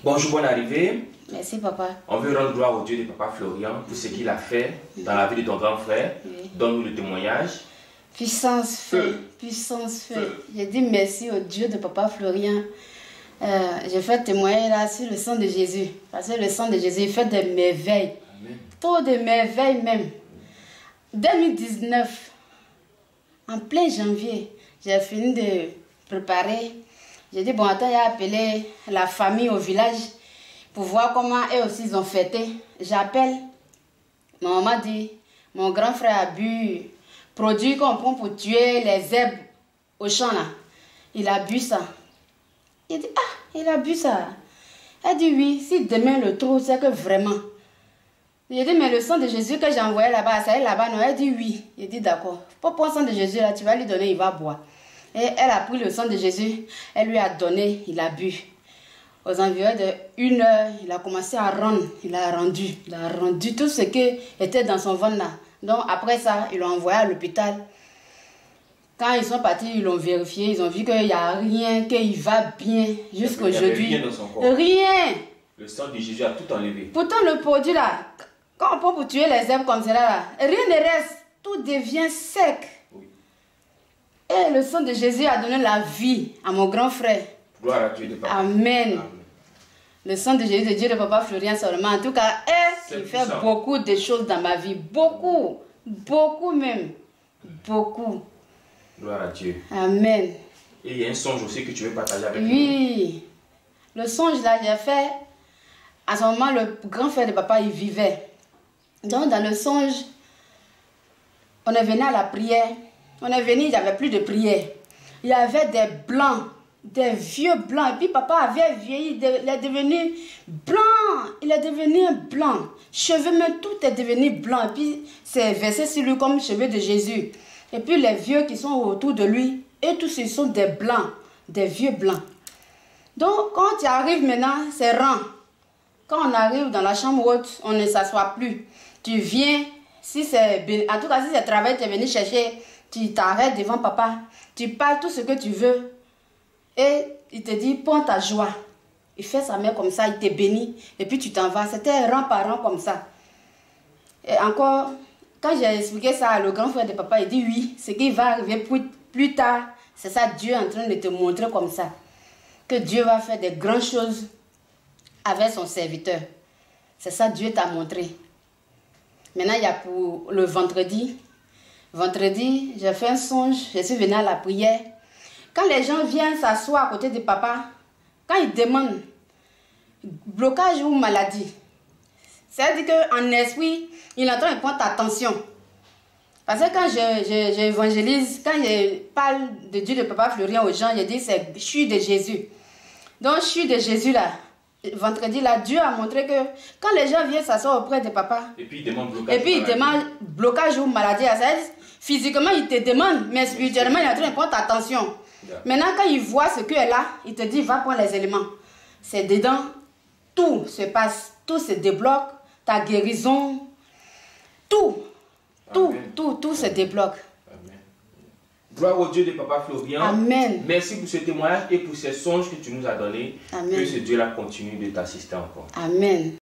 Bonjour, bonne arrivée. Merci, papa. On veut rendre gloire au Dieu de papa Florian pour ce qu'il a fait dans la vie de ton grand frère. Oui. Donne-nous le témoignage. Puissance feu, puissance feu. Je dis merci au Dieu de papa Florian. Je fais témoigner là sur le sang de Jésus. Parce que le sang de Jésus fait des merveilles. Amen. Trop de merveilles même. 2019, en plein janvier, j'ai fini de préparer. J'ai dit, bon, attends, il a appelé la famille au village pour voir comment eux aussi ils ont fêté. J'appelle. Maman m'a dit, mon grand frère a bu produit qu'on prend pour tuer les zèbres au champ là. Il a bu ça. Il dit, ah, il a bu ça. Elle dit, oui, si demain le trou, c'est que vraiment. J'ai dit, mais le sang de Jésus que j'ai envoyé là-bas, ça est là-bas, non? Elle dit, oui. Il dit, d'accord. Pour prendre le sang de Jésus là, tu vas lui donner, il va boire. Et elle a pris le sang de Jésus, elle lui a donné, il a bu. Aux environs de 1 heure, il a commencé à rendre, il a rendu tout ce qui était dans son ventre là. Donc après ça, ils l'ont envoyé à l'hôpital. Quand ils sont partis, ils l'ont vérifié, ils ont vu qu'il n'y a rien, qu'il va bien jusqu'aujourd'hui. Rien dans son corps. Rien. Le sang de Jésus a tout enlevé. Pourtant le produit là, quand on prend pour tuer les zèbres comme cela là, rien ne reste, tout devient sec. Oui. Et le sang de Jésus a donné la vie à mon grand frère. Gloire à Dieu de papa. Amen. Amen. Le sang de Jésus, de Dieu de papa Florian seulement. En tout cas, il fait puissant. beaucoup de choses dans ma vie. Beaucoup. Beaucoup même. Beaucoup. Gloire à Dieu. Amen. Et il y a un songe aussi que tu veux partager avec nous. Oui. Le songe là, j'ai fait. À ce moment, le grand frère de papa, il vivait. Donc, dans le songe, on est venu à la prière. On est venu, il n'y avait plus de prière. Il y avait des blancs. Des vieux blancs. Et puis papa avait vieilli, il est devenu blanc. Il est devenu blanc. Cheveux, même tout est devenu blanc. Et puis c'est versé sur lui comme cheveux de Jésus. Et puis les vieux qui sont autour de lui, et tous ils sont des blancs, des vieux blancs. Donc quand tu arrives maintenant, c'est rang. Quand on arrive dans la chambre haute, on ne s'assoit plus. Tu viens, si c'est, en tout cas si c'est travail, tu es venu chercher, tu t'arrêtes devant papa, tu parles tout ce que tu veux. Et il te dit, prends ta joie. Il fait sa main comme ça, il te bénit. Et puis tu t'en vas. C'était rang par rang comme ça. Et encore, quand j'ai expliqué ça à le grand frère de papa, il dit oui, ce qui va arriver plus tard, c'est ça Dieu est en train de te montrer comme ça. Que Dieu va faire des grandes choses avec son serviteur. C'est ça Dieu t'a montré. Maintenant, il y a pour le vendredi. Vendredi, j'ai fait un songe, je suis venue à la prière. Quand les gens viennent s'asseoir à côté de papa, quand ils demandent blocage ou maladie, c'est-à-dire qu'en esprit, il est en train de prendre attention. Parce que quand j'évangélise, quand je parle de Dieu de papa Florian aux gens, je dis c'est je suis de Jésus. Donc je suis de Jésus là. Vendredi là, Dieu a montré que quand les gens viennent s'asseoir auprès de papa, Et puis il demande blocage. et puis il demande blocage ou maladie, c'est-à-dire physiquement il te demande, mais spirituellement il est en train de prendre attention. Maintenant, quand il voit ce que est là, il te dit, va prendre les éléments. C'est dedans, tout se passe, tout se débloque, ta guérison, tout se débloque. Amen. Gloire au Dieu de papa Florian. Amen. Merci pour ce témoignage et pour ces songes que tu nous as donnés. Amen. Que ce Dieu-là continue de t'assister encore. Amen.